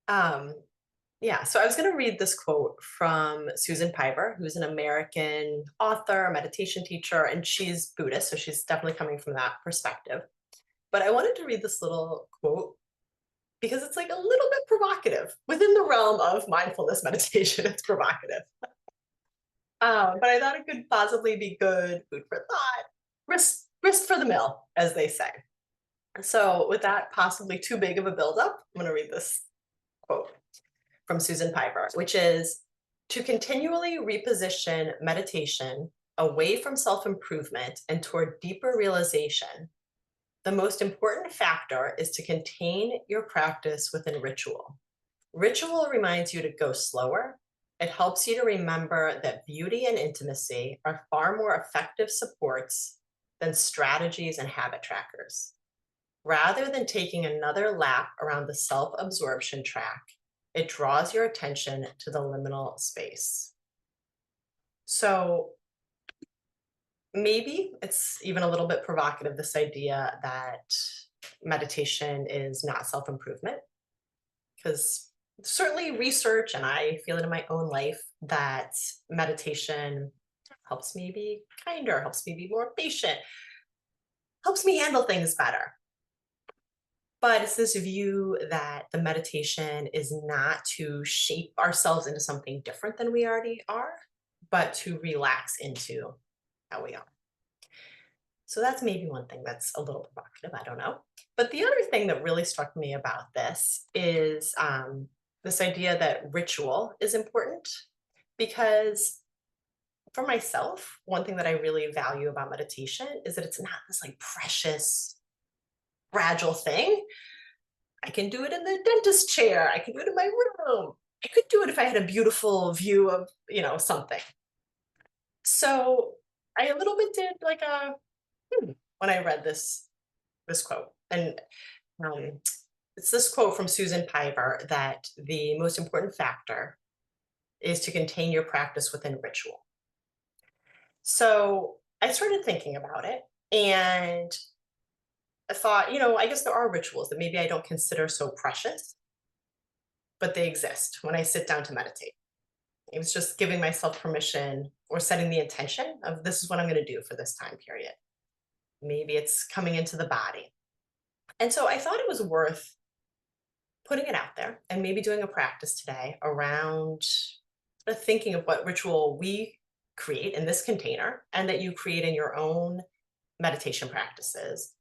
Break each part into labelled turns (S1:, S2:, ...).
S1: Um, yeah, so I was going to read this quote from Susan Piver, who's an American author, meditation teacher, and she's Buddhist, so she's definitely coming from that perspective. But I wanted to read this little quote because it's like a little bit provocative within the realm of mindfulness meditation. It's provocative. But I thought it could possibly be good food for thought, wrist for the mill, as they say. So, with that possibly too big of a buildup, I'm going to read this quote from Susan Piper, which is to continually reposition meditation away from self improvement and toward deeper realization. The most important factor is to contain your practice within ritual. Ritual reminds you to go slower. It helps you to remember that beauty and intimacy are far more effective supports than strategies and habit trackers. Rather than taking another lap around the self absorption track, it draws your attention to the liminal space. So maybe it's even a little bit provocative, this idea that meditation is not self improvement, because certainly research, and I feel it in my own life, that meditation helps me be kinder, helps me be more patient, helps me handle things better. But it's this view that the meditation is not to shape ourselves into something different than we already are, but to relax into how we are. So that's maybe one thing that's a little provocative. I don't know. But the other thing that really struck me about this is this idea that ritual is important because for myself, one thing that I really value about meditation is that it's not this like precious, fragile thing. I can do it in the dentist chair. I can do it in my room. I could do it if I had a beautiful view of, something. So I a little bit did like a when I read this quote. And um, it's this quote from Susan Piver that the most important factor is to contain your practice within ritual. So I started thinking about it and I thought, I guess there are rituals that maybe I don't consider so precious, but they exist when I sit down to meditate. It was just giving myself permission or setting the intention of this is what I'm going to do for this time period. Maybe it's coming into the body. And so I thought it was worth putting it out there and maybe doing a practice today around thinking of what ritual we create in this container and that you create in your own meditation practices.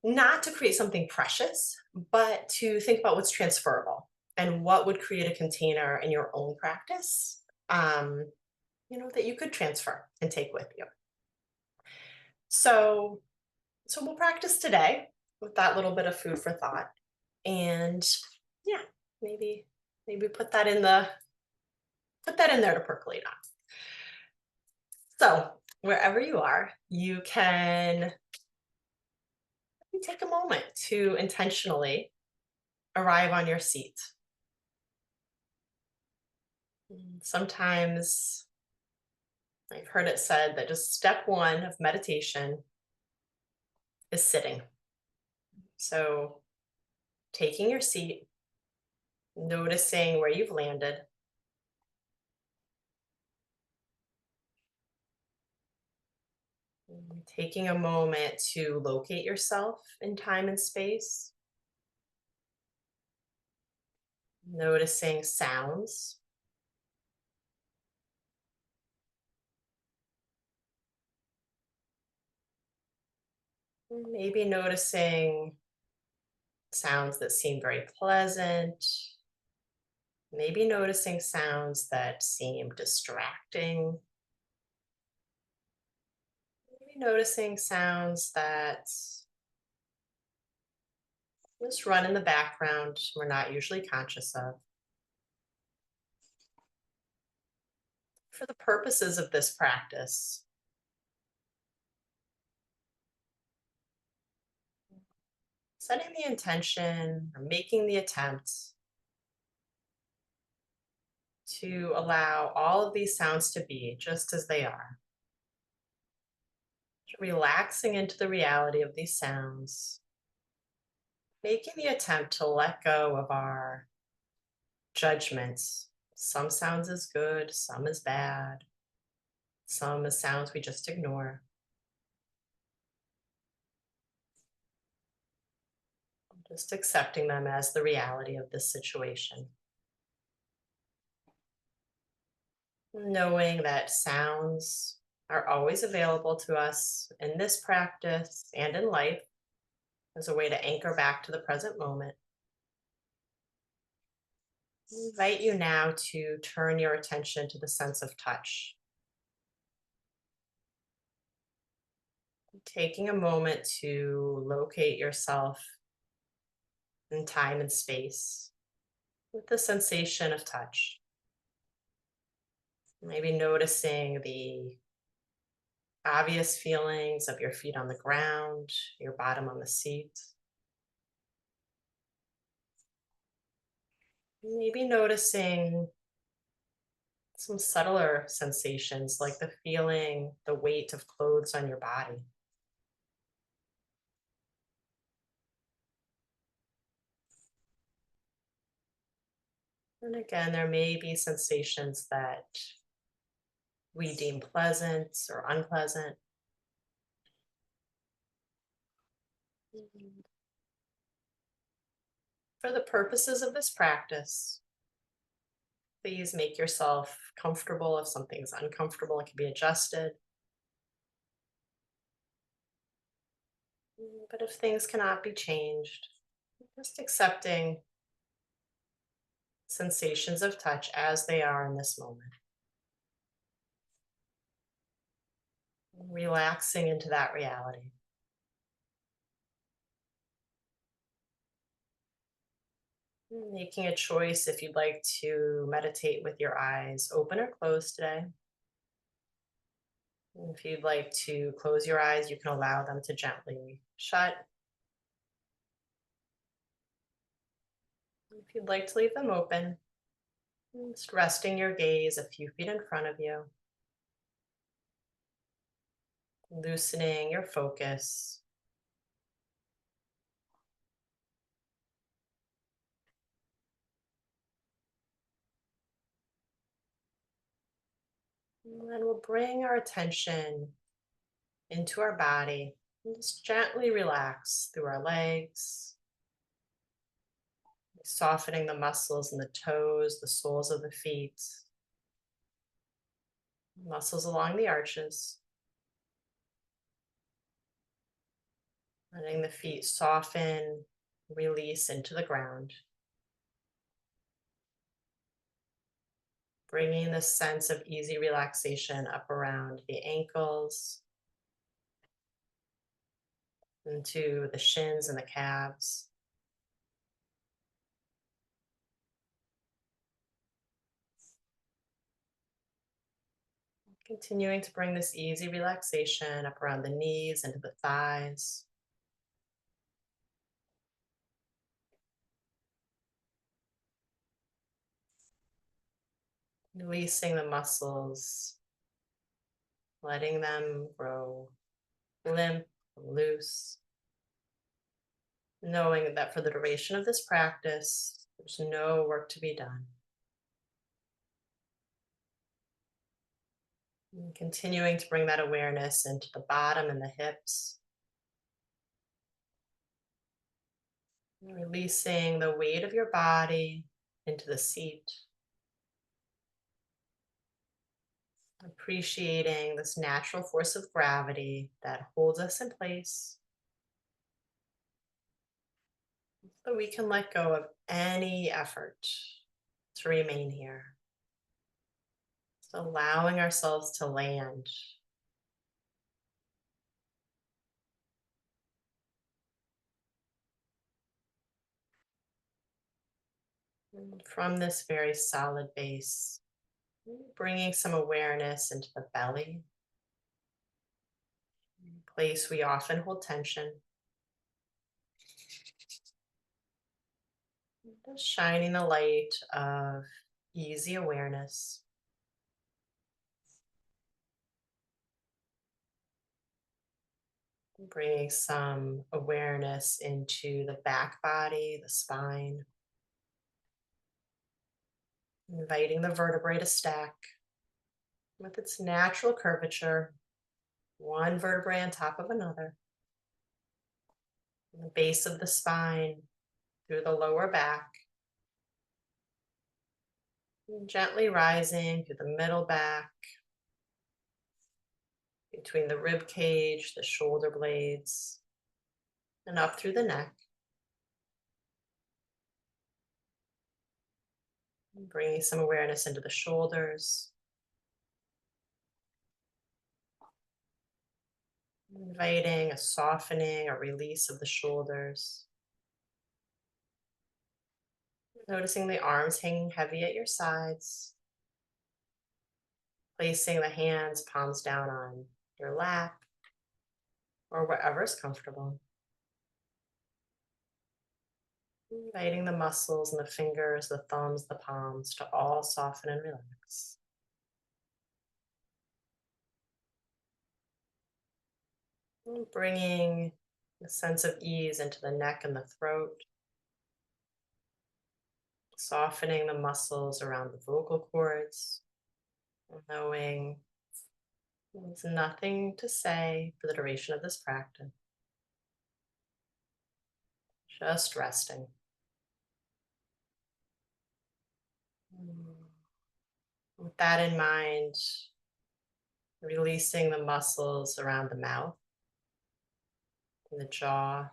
S1: Not to create something precious, but to think about what's transferable and what would create a container in your own practice, that you could transfer and take with you. So, so we'll practice today with that little bit of food for thought, and yeah, maybe put that in there to percolate on. So wherever you are, you can take a moment to intentionally arrive on your seat. Sometimes I've heard it said that just step one of meditation is sitting. So taking your seat, noticing where you've landed, taking a moment to locate yourself in time and space, noticing sounds, maybe noticing sounds that seem very pleasant, maybe noticing sounds that seem distracting, maybe noticing sounds that just run in the background we're not usually conscious of. For the purposes of this practice, setting the intention or making the attempt to allow all of these sounds to be just as they are. Relaxing into the reality of these sounds, making the attempt to let go of our judgments. Some sounds is good, some is bad, some is sounds we just ignore. Just accepting them as the reality of this situation. Knowing that sounds are always available to us in this practice and in life as a way to anchor back to the present moment. I invite you now to turn your attention to the sense of touch, taking a moment to locate yourself in time and space with the sensation of touch. Maybe noticing the obvious feelings of your feet on the ground, your bottom on the seat. Maybe noticing some subtler sensations like the feeling, the weight of clothes on your body. And again, there may be sensations that we deem pleasant or unpleasant. Mhm. For the purposes of this practice, please make yourself comfortable. If something's uncomfortable, it can be adjusted. But if things cannot be changed, just accepting sensations of touch as they are in this moment. Relaxing into that reality. Making a choice if you'd like to meditate with your eyes open or closed today. If you'd like to close your eyes, you can allow them to gently shut. If you'd like to leave them open, just resting your gaze a few feet in front of you, loosening your focus. And then we'll bring our attention into our body and just gently relax through our legs, softening the muscles in the toes, the soles of the feet, muscles along the arches, letting the feet soften, release into the ground, bringing this sense of easy relaxation up around the ankles, into the shins and the calves. Continuing to bring this easy relaxation up around the knees, into the thighs. Releasing the muscles, letting them grow limp, loose, knowing that for the duration of this practice, there's no work to be done. And continuing to bring that awareness into the bottom and the hips, releasing the weight of your body into the seat, appreciating this natural force of gravity that holds us in place so we can let go of any effort to remain here. Just allowing ourselves to land. And from this very solid base, bringing some awareness into the belly, place we often hold tension. Just shining the light of easy awareness. Bringing some awareness into the back body, the spine. inviting the vertebrae to stack with its natural curvature, one vertebrae on top of another, from the base of the spine through the lower back, and gently rising through the middle back, between the rib cage, the shoulder blades, and up through the neck. Bringing some awareness into the shoulders, inviting a softening, a release of the shoulders. Noticing the arms hanging heavy at your sides, placing the hands, palms down on your lap or wherever is comfortable. Inviting the muscles and the fingers, the thumbs, the palms to all soften and relax. And bringing a sense of ease into the neck and the throat, softening the muscles around the vocal cords, knowing there's nothing to say for the duration of this practice, just resting. With that in mind, releasing the muscles around the mouth and the jaw,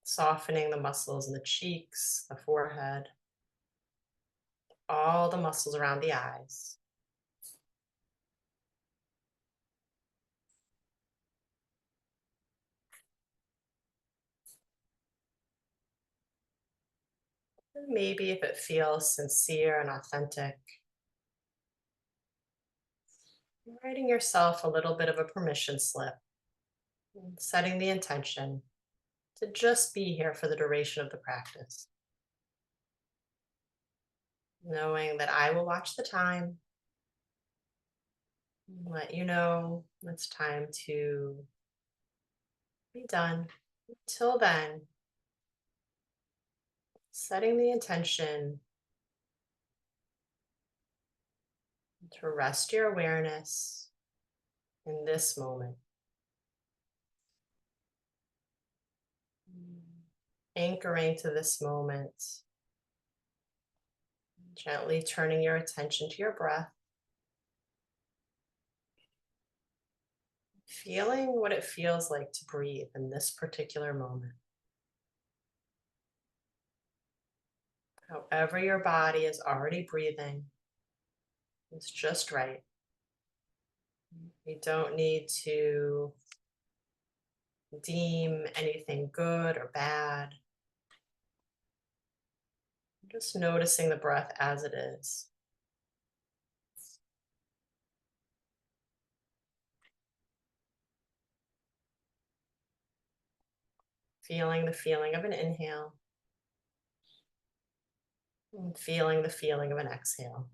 S1: softening the muscles in the cheeks, the forehead, all the muscles around the eyes. And maybe if it feels sincere and authentic, writing yourself a little bit of a permission slip, and setting the intention to just be here for the duration of the practice. Knowing that I will watch the time, and let you know it's time to be done. Until then, setting the intention to rest your awareness in this moment. Anchoring to this moment, gently turning your attention to your breath, feeling what it feels like to breathe in this particular moment. However, your body is already breathing, it's just right. You don't need to deem anything good or bad. Just noticing the breath as it is. Feeling the feeling of an inhale and feeling the feeling of an exhale.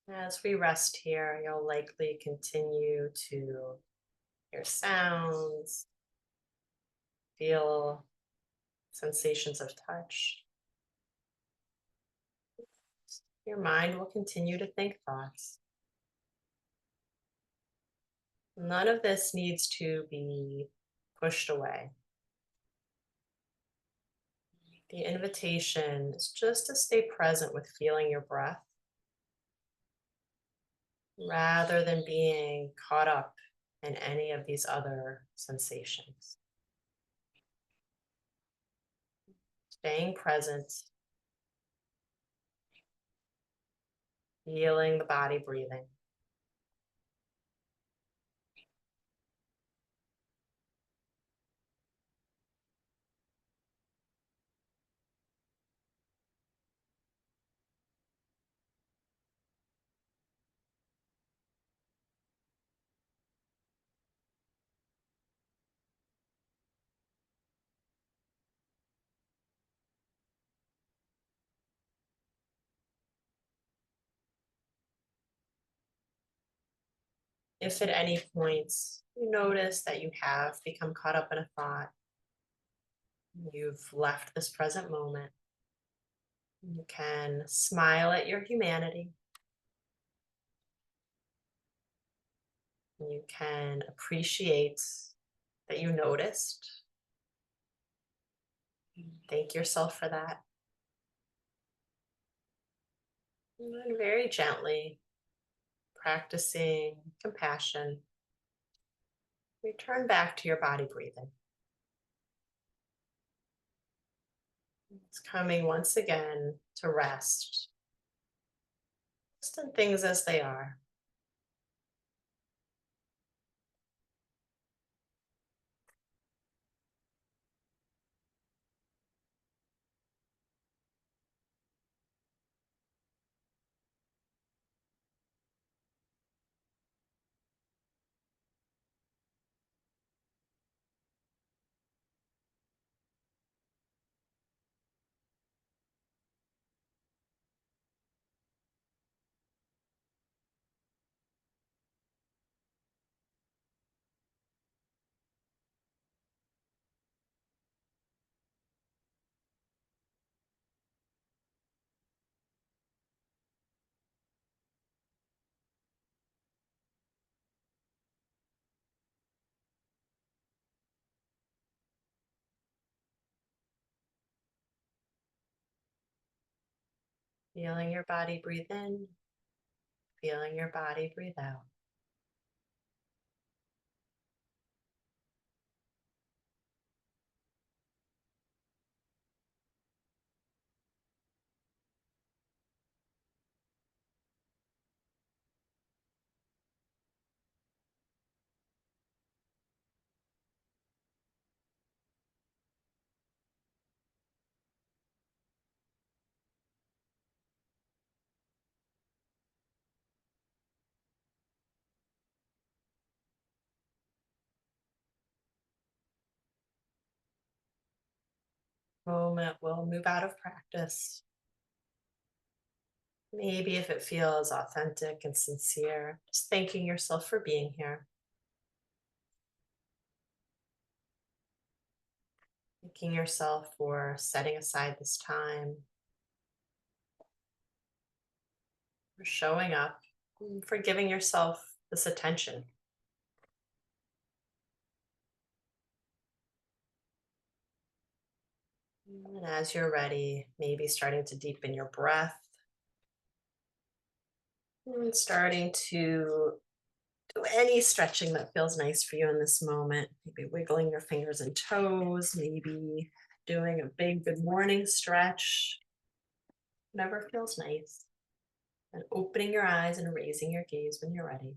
S1: As we rest here, you'll likely continue to hear sounds, feel sensations of touch. Your mind will continue to think thoughts. None of this needs to be pushed away. The invitation is just to stay present with feeling your breath rather than being caught up in any of these other sensations. Staying present, feeling the body breathing. If at any point you notice that you have become caught up in a thought, you've left this present moment, you can smile at your humanity. You can appreciate that you noticed. Thank yourself for that. And then very gently practicing compassion, return back to your body breathing. It's coming once again to rest, just in things as they are. Feeling your body breathe in, feeling your body breathe out. Moment will move out of practice. Maybe if it feels authentic and sincere, just thanking yourself for being here, thanking yourself for setting aside this time, for showing up, and for giving yourself this attention. And as you're ready, maybe starting to deepen your breath and starting to do any stretching that feels nice for you in this moment. Maybe wiggling your fingers and toes, maybe doing a big good morning stretch, whatever feels nice. And opening your eyes and raising your gaze when you're ready.